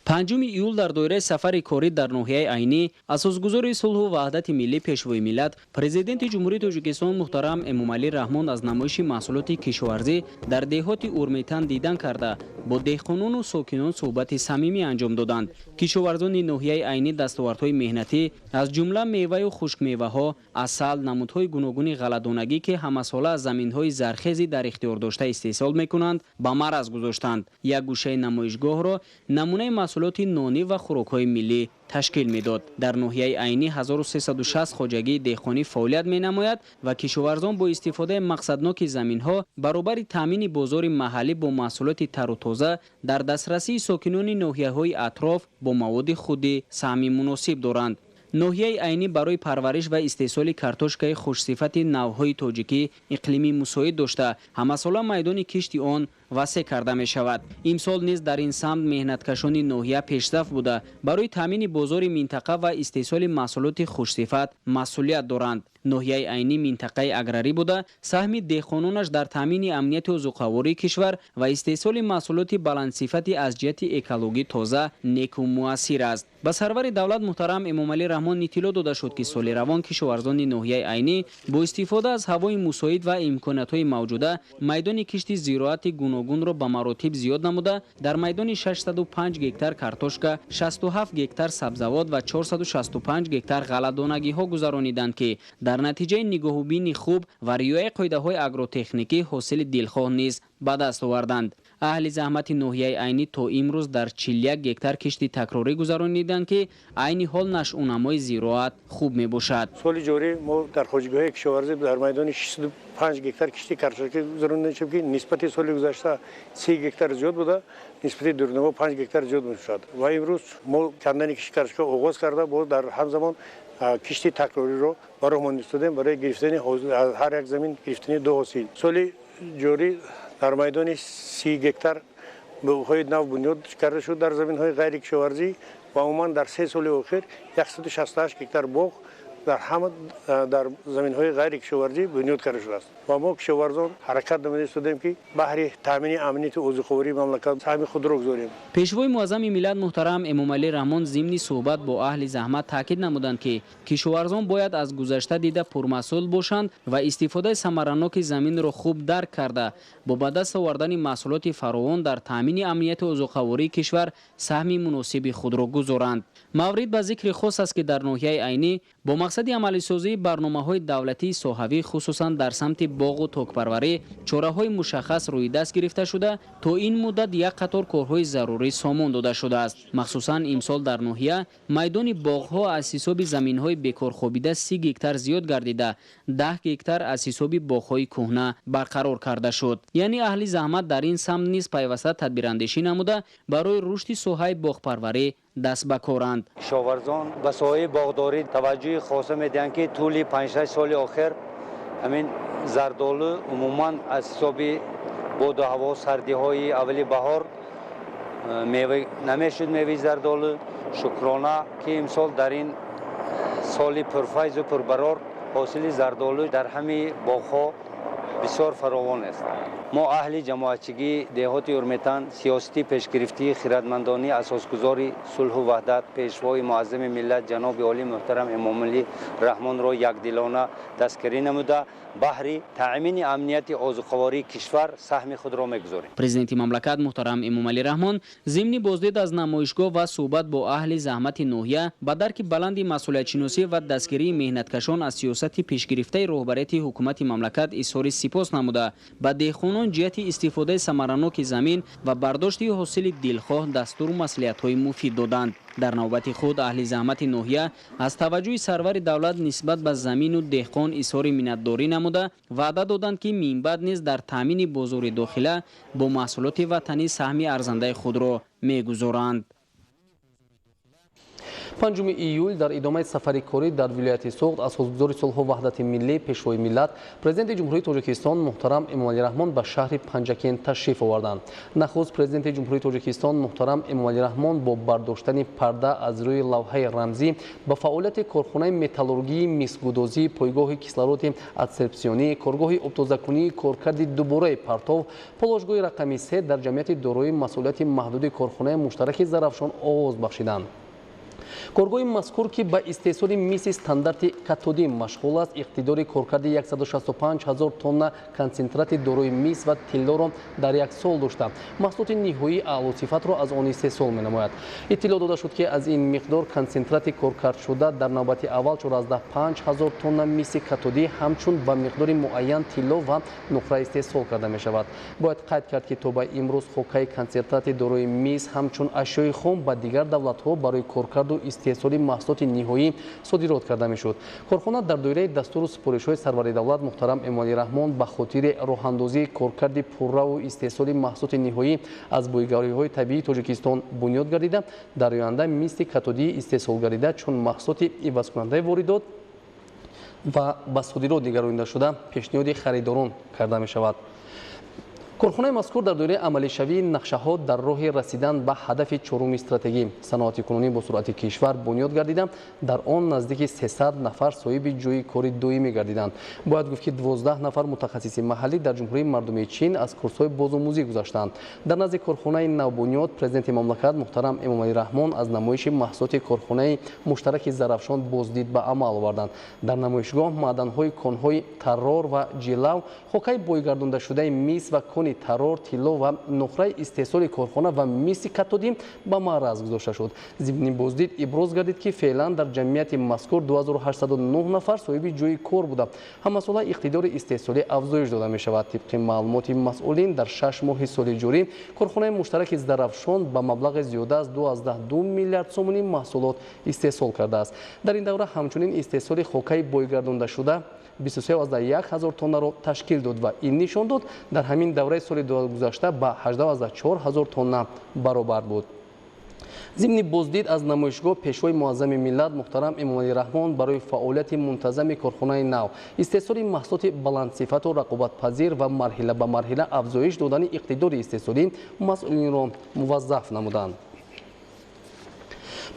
5 ایول در دایره سفر کاری در ناحیه عینی اساسگذار صلح و وحدت ملی پیشوای ملت پرزیدنت جمهوری تاجیکستان محترم امامعلی رحمان از نمایش محصولات کشاورزی در دهات اورمتن دیدن کرده با دهقانان و ساکنان صحبت صمیمی انجام دادند. کشاورزان ناحیه عینی دستاوردهای مهنتی از جمله میوه و خشک میوه‌ها، عسل، نمودهای گوناگون غله‌دانگی که همساله از زمین‌های زرخیزی در اختیار داشته استحصال می‌کنند به معرض گذاشتند. یک گوشه نمایشگاه را نمونه محصولات محصولات نانی و خوراک‌های ملی تشکیل میداد. در ناحیه عینی 1360 خواجگی دهقانی فعالیت می‌نماید و کشاورزان با استفاده مقصدناک زمین‌ها برابر تامین بازار محلی با محصولات تر و تازه در دسترسی ساکنان ناحیه‌های اطراف با مواد خودی سهمی مناسب دارند. ناحیه عینی برای پرورش و استحصال کارتوشکای خوشصفت نوهای تاجیکی اقلیمی مساعد داشته همساله میدان کشت آن وسیع کرده می شود. امسال نیز در این سمت مهنتکشان ناحیه پیشرفت بوده برای تامین بازار منطقه و استحصال محصولات خوشصفت مسئولیت دارند. ناحیه عینی منطقه اگراری بوده، سهم دهقانانش در تامین امنیت و زوقاوری کشور و استحصال محصولات بلندصفت از جهت اکولوژی تازه نیک و مؤثر است. به سرور دولت محترم امامعلی رحمان اطلاع داده شد که سال روان کشاورزان ناحیه عینی با استفاده از هوای مساعد و امکانات‌های موجوده میدان کشت زراعت گوناگون را به مراتب زیاد نموده در میدان 605 گکتار کارتوشکا، 67 گکتار سبزیجات و 465 گکتار غله‌دانگی‌ها گذرانیدند که در نتیجه نگاه و بین خوب و رعایت قاعده‌های آگروتکنیکی حاصل دلخواه نیز به دست آوردند. اهل زحمت ناحیه عینی تا امروز در 41 گکتار کشت تکراری گذرانیدند که عین حال نشأونمای زراعت خوب می باشد. سال جاری ما در خواجگی‌های کشاورزی در میدان 605 گکتار کشت کارتوشکی گذراندیم که نسبت سال گذشته 30 گکتار زیاد بوده، نسبت دورنما 5 گکتار زیاد میشد. و امروز ما کندن کشت کارتوشکی آغاز کرده بود در همزمان کشتی تکراری رو برای استفاده برای گرفتن هر یک زمین گرفتن 2 حاصل. سال جاری در میدان 30 گکتار بوهای نو بنیاد کرده شد در زمین‌های غیر کشاورزی و عموما در 3 سال اخیر 168 گکتار باغ در همه در زمین‌های غیر کشاورزی بنیاد کرده شده است و ما کشاورزان حرکت نموده استادیم که بهر تامین امنیت و عضوخوری مملکت سهم خود را گذاریم. پیشوای معظم ملت محترم امامعلی رحمان ضمن صحبت با اهل زحمت تاکید نمودند که کشاورزان باید از گذشته دیده پرمسئول باشند و استفاده ثمرناک زمین را خوب درک کرده با به دست آوردن محصولات فراوان در تامین امنیت و عضوخوری کشور سهم مناسب خود را گذارند. مورد به ذکر خاص است که در ناحیه عینی با مقصد عملی سازی برنامه‌های دولتی صحوی خصوصا در سمت باغ و تاک‌پروری چاره‌های مشخص روی دست گرفته شده تا این مدت یک قطار کارهای ضروری سامان داده شده است. مخصوصا امسال در ناحیه میدان باغ‌ها از حساب زمین‌های بیکار خوابیده 30 گکتار زیاد گردیده 10 گکتار از حساب باغ‌های کهنه برقرار کرده شد. یعنی اهل زحمت در این سمت نیز پیوسته تدبیراندیشی نموده برای رشد ساحه باغ‌پروری دست به کارند. کشاورزان به ساحه باغداری توجه خاصه میدهند که طول 5-6 سال آخر همین زردآلو عموما از حساب باد و هوا سردی های اولی بهار میوه نمیشد میوه زردآلو شکرانه که امسال در این سال پرفیض و پربرار حاصل زردآلو در همه باغ‌ها بسیار فراوان است. ما اهل جماعتچگی دهات اورمیتان سیاستی پیشگرفتی خردمندانی اساسگذاری صلح و وحدت پیشوای معظم ملت جناب عالی محترم امامعلی رحمان را یکدلانه دستگیری نموده بهر تامین امنیت عضوخوری کشور سهم خود را می‌گذاریم. پرزیدنت مملکت محترم امامعلی رحمان ضمن بازدید از نمایشگاه و صحبت با اهل زحمت ناحیه با درک بلند مسئولیت شناسی و دستگیری مهنتکشان از سیاست پیشگرفته رهبریت حکومت مملکت اظهار سپاس نموده با دهقانان جهت استفاده ثمرناک زمین و برداشت حاصل دلخواه دستور مصلحت‌های مفید دادند. در نوبت خود اهل زحمت ناحیه از توجه سرور دولت نسبت به زمین و دهقان اظهار منتداری نموده وعده دادند که من بعد نیز در تامین بازار داخله با محصولات وطنی سهم ارزنده خود را می‌گذارند. 5 ایول در ادامه سفر کاری در ولایت سوخت اساسگذار صلح و وحدت ملی پیشوای ملت پرزیدنت جمهوری تاجیکستان محترم امامعلی رحمان به شهر پنجکین تشریف آوردند. نخست پرزیدنت جمهوری تاجیکستان محترم امامعلی رحمان با برداشتن پرده از روی لوحه رمزی به فعالیت کارخانه متالورژی مسگودازی پایگاه کیسلارود ادسرپسیونی کارگاه ابتوزکنی کارکرد دوباره پرتو پالایشگاه رقمی 3 در جمعیت دارای مسئولیت محدود کارخانه مشترک زرافشان آغاز بخشیدند. коргоҳи мазкур ки ба истеҳсоли миси стандарти катодӣ машғул аст, иқтидори коркарди 165 000 тонна консентрати дорои мис ва тиллоро дар як сол дошта, маҳсулоти ниҳоии аълосифатро аз он истеҳсол менамояд. иттилоъ дода шуд ки аз ин миқдор консентрати коркардшуда дар навбати аввал 145 000 тонна миси катодӣ ҳамчун ба миқдори муайян тилло ва нуқра истеҳсол карда мешавад. бояд қайд кард ки то ба имрӯз хокаи консентрати дорои мис ҳамчун ашёи хом ба дигар давлатҳо барои коркарду истеҳсоли маҳсулоти ниҳоӣ содирот карда мешуд. корхона дар доираи дастуру супоришҳои сарвари давлат муҳтарам Эмомалӣ Раҳмон ба хотири роҳандозии коркарди пурраву истеҳсоли маҳсулоти ниҳоӣ аз буйгариҳои табиии Тоҷикистон бунёд гардида, дар оянда мисли катодии истеҳсол гардида чун маҳсулоти ивазкунандаи воридот ва ба содирот нигаронида шуда пешниҳоди харидорон карда мешавад. корхонаи мазкур дар доираи амалишавии нақшаҳо дар роҳи расидан ба ҳадафи чоруми стратегӣ саноати кунунӣ бо суръати кишвар бунёд гардида, дар он наздики 300 нафар соҳиби ҷойи кори доимӣ гардиданд. бояд гуфт ки 12 нафар мутахассиси маҳаллӣ дар ҷумҳурии мардумии Чин аз курсҳои бозомӯзӣ гузаштанд. дар назди корхонаи навбунёд президенти мамлакат муҳтарам Эмомалӣ Раҳмон аз намоиши маҳсулоти корхонаи муштараки зарафшон боздид ба амал оварданд. дар намоишгоҳ маъданҳои конҳои таррор ва ҷилав, хокаи бойгардондашудаи мис ва кони таррор, тилло ва нуқраи истеҳсоли корхона ва миси катодӣ ба маъраз гузошта шуд. зимни боздид иброз гардид ки феълан дар ҷамъияти мазкур 2809 нафар соҳиби ҷойи кор буда, ҳамасола иқтидори истеҳсолӣ афзоиш дода мешавад. тибқи маълумоти масъулин дар 6 моҳи соли ҷорӣ корхонаи муштараки зарафшон ба маблағи зиёда аз 2,2 миллиард сомонӣ маҳсулот истеҳсол кардааст. дар ин давра ҳамчунин истеҳсоли хокаи бойгардондашуда 23,1 000 тоннаро ташкил дод ва ин нишон дод дар ҳамин давраи соли гузашта ба 18,4 000 тонна баробар буд. зимни боздид аз намоишгоҳ пешвои муаззами миллат муҳтарам Эмомалӣ Раҳмон барои фаъолияти мунтазами корхонаи нав, истеҳсоли маҳсулоти баландсифату рақобатпазир ва марҳила ба марҳила афзоиш додани иқтидори истеҳсолӣ масъулинро муваззаф намуданд.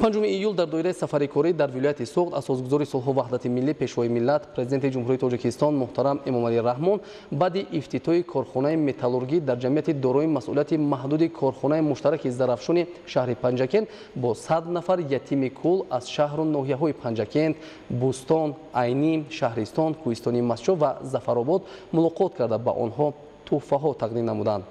5 июл дар доираи сафари корӣ дар вилояти Соғд асосгузори сулҳу ваҳдати миллӣ пешвои миллат президенти ҷумҳурии Тоҷикистон муҳтарам Эмомалӣ Раҳмон баъди ифтитоҳи корхонаи металлургӣ дар ҷамъияти дорои масъулияти маҳдуди корхонаи муштараки зарафшони шаҳри Панҷакент бо 100 нафар ятими кул аз шаҳру ноҳияҳои Панҷакент, Бӯстон, Айнӣ, Шаҳристон, Кӯҳистони Масчо ва Зафаробод мулоқот карда ба онҳо тӯҳфаҳо тақдим намуданд.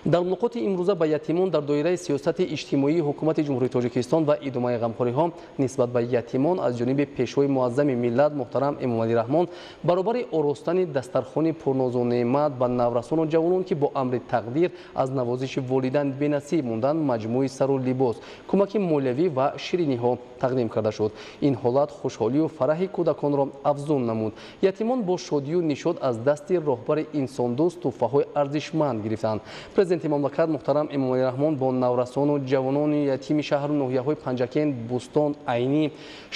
дар мулоқоти имрӯза ба ятимон дар доираи сиёсати иҷтимоии ҳукумати ҷумҳурии Тоҷикистон ва идомаи ғамхориҳо нисбат ба ятимон аз ҷониби пешвои муаззами миллат муҳтарам Эмомалӣ Раҳмон баробари оростани дастархони пурнозу неъмат ба наврасону ҷавонон ки бо амри тақдир аз навозиши волидайн бенасиб монданд маҷмӯи сару либос, кӯмаки молиявӣ ва шириниҳо тақдим карда шуд. ин ҳолат хушҳолию фараҳи кӯдаконро афзун намуд. ятимон бо шодию нишод аз дасти роҳбари инсондӯст тӯҳфаҳои арзишманд гирифтанд. президенти мамлакат муҳтарам Эмомалӣ Раҳмон бо наврасону ҷавонони ятими шаҳру ноҳияҳои Панҷакент, Бӯстон, Айнӣ,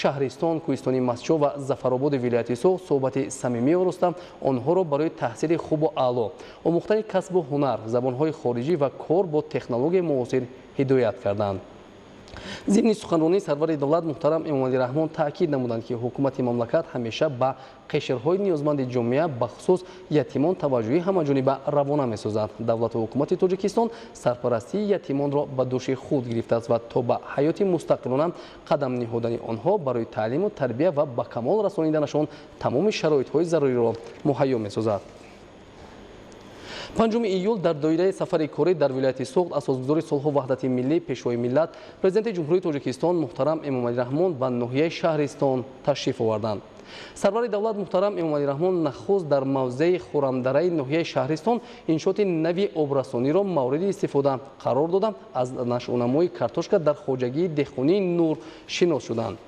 Шаҳристон, Кӯҳистони Масчо ва Зафарободи вилояти Соғд суҳбати самимӣ ороста онҳоро барои таҳсили хубу аъло, омӯхтани касбу ҳунар, забонҳои хориҷӣ ва кор бо технологияи муосир ҳидоят карданд. зимни суханронии сарвари давлат муҳтарам Эмомалӣ Раҳмон таъкид намуданд ки ҳукумати мамлакат ҳамеша ба қешрҳои ниёзманди ҷомеа бахусус ятимон таваҷҷӯҳи ҳамаҷониба равона месозад. давлату ҳукумати Тоҷикистон сарпарастии ятимонро ба дӯши худ гирифтааст ва то ба ҳаёти мустақилона қадам ниҳодани онҳо барои таълиму тарбия ва ба камол расониданашон тамоми шароитҳои заруриро муҳайё месозад. 5 июл дар доираи сафари корӣ дар вилояти Соғд асосгузори сулҳу ваҳдати миллӣ пешвои миллат президенти ҷумҳурии Тоҷикистон муҳтарам Эмомалӣ Раҳмон ба ноҳияи Шаҳристон ташриф оварданд. сарвари давлат муҳтарам Эмомалӣ Раҳмон нахуст дар мавзеи хӯрамдараи ноҳияи Шаҳристон иншооти нави обрасониро мавриди истифода қарор дода аз нашъунамои картошка дар хоҷагии деҳқонии Нур шинос шуданд.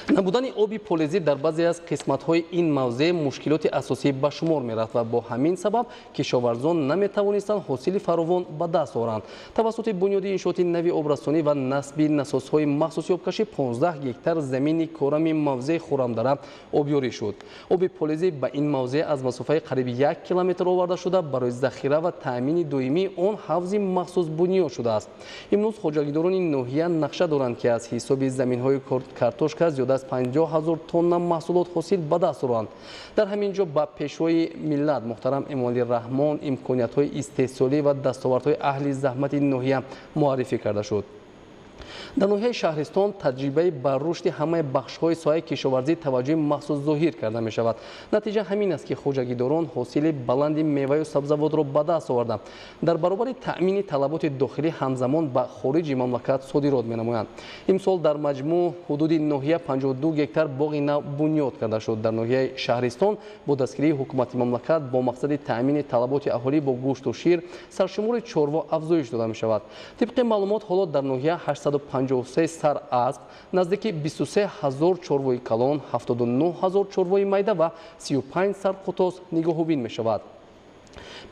набудани оби полезӣ дар баъзе аз қисматҳои ин мавзеъ мушкилоти асосӣ ба шумор мерафт ва бо ҳамин сабаб кишоварзон наметавонистанд ҳосили фаровон ба даст оранд. тавассути бунёди иншооти нави обрасонӣ ва насби насосҳои махсуси обкашӣ 15 гектар замини корами мавзеъи хӯрамдара обёрӣ шуд. оби полезӣ ба ин мавзеъ аз масофаи қариби 1 километр оварда шуда барои захира ва таъмини доимии он ҳавзи махсус бунёд шудааст. имрӯз хоҷагидорони ноҳия нақша доранд ки аз ҳисоби заминҳои картошка зиёда аз 50 000 тонна маҳсулот ҳосил ба даст оранд. дар ҳамин ҷо ба пешвои миллат муҳтарам Эмомалӣ Раҳмон имкониятҳои истеҳсолӣ ва дастовардҳои аҳли заҳмати ноҳия муаррифӣ карда шуд. дар ноҳияи шаҳристон таҷрибаи ба рушди ҳамаи бахшҳои соҳаи кишоварзӣ таваҷҷӯҳи махсус зоҳир карда мешавад. натиҷа ҳамин аст ки хоҷагидорон ҳосили баланди меваю сабзавотро ба даст оварда дар баробари таъмини талаботи дохилӣ ҳамзамон ба хориҷи мамлакат содирот менамоянд. имсол дар маҷмӯъ ҳудуди ноҳия 52 гектар боғи нав бунёд карда шуд. дар ноҳияи шаҳристон бо дастгирии ҳукумати мамлакат бо мақсади таъмини талаботи аҳолӣ бо гӯшту шир саршумури чорво афзоиш дода мешавад. тибқи маълумот ҳоло дар ноҳия 853 сар асп, наздики 23 000 чорвои калон, 79 000 чорвои майда ва 35 сар қутоз нигоҳубин мешавад.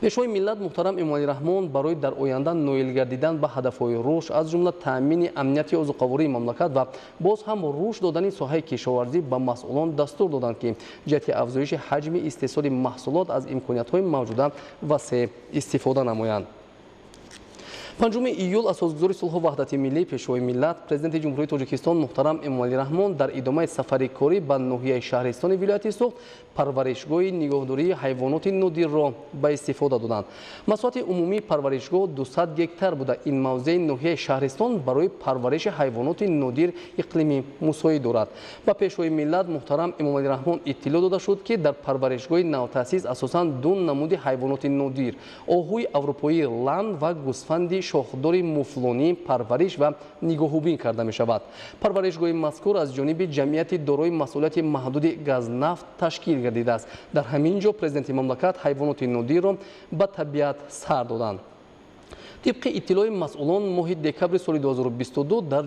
пешвои миллат муҳтарам Эмомалӣ Раҳмон барои дар оянда ноил гардидан ба ҳадафҳои рушд аз ҷумла таъмини амнияти озуқавории мамлакат ва боз ҳам рушд додани соҳаи кишоварзӣ ба масъулон дастур доданд ки ҷиҳати афзоиши ҳаҷми истеҳсоли маҳсулот аз имкониятҳои мавҷуда васеъ истифода намоянд. 5 июл асосгузори сулҳу ваҳдати миллӣ пешвои миллат президенти ҷумҳурии Тоҷикистон муҳтарам Эмомалӣ Раҳмон дар идомаи сафари корӣ ба ноҳияи шаҳристони вилояти Суғд парваришгоҳи нигоҳдории ҳайвоноти нодирро ба истифода доданд. масоати умумии парваришгоҳ 200 гектар буда ин мавзеи ноҳияи шаҳристон барои парвариши ҳайвоноти нодир иқлими мусоид дорад. ба пешвои миллат муҳтарам Эмомалӣ Раҳмон иттилоъ дода шуд ки дар парваришгоҳи навтаъсис асосан ду намуди ҳайвоноти нодир оҳуи аврупоӣ лан ва гӯсфанди шохдори муфлонӣ парвариш ва нигоҳубин карда мешавад. парваришгоҳи мазкур аз ҷониби ҷамъияти дорои масъулияти маҳдуди газнафт ташкил гардидааст. дар ҳамин ҷо президенти мамлакат ҳайвоноти нодирро ба табиат сар доданд. طبق اطلاع مسئولان ماه دکبر سال 2022 در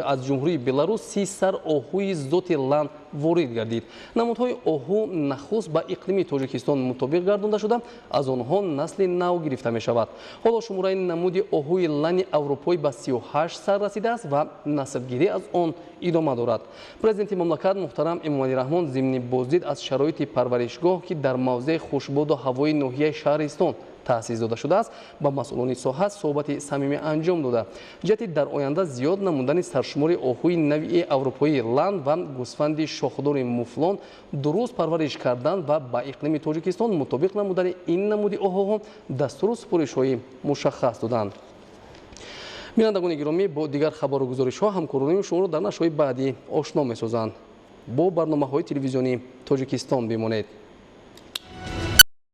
از جمهوری بلاروس 30 سر آهوی ذات لن وارد گردید. نمودهای آهو نخست با اقلیم تاجیکستان مطابق گردانده شده، از آنها نسل نو گرفته می شود. حالا شماره نمود آهوی لن اروپایی به 38 سر رسیده است و نسلگیری از آن ادامه دارد. پرزیدنت مملکت محترم امامعلی رحمان ضمن بازدید از شرایط پرورشگاه که در موضع خوشبود و هوای ناحیه شهرستان تأسیس داده شده است با مسئولان ساحه صحبت صمیمی انجام داده. جهتی در آینده زیاد نمودن سرشمار آهوی نوعی اروپایی لن و گوسفند شاخدار موفلون درست پرورش کردن و با اقلیم تاجیکستان مطابق نمودن این نمودی آهوها دستور سپارش‌های مشخص دادند. بینندگان گرامی، با دیگر خبر و گزارش‌ها همکاران شما را در نشریات بعدی آشنا می‌سازند. با برنامه‌های تلویزیونی تاجیکستان بمانید.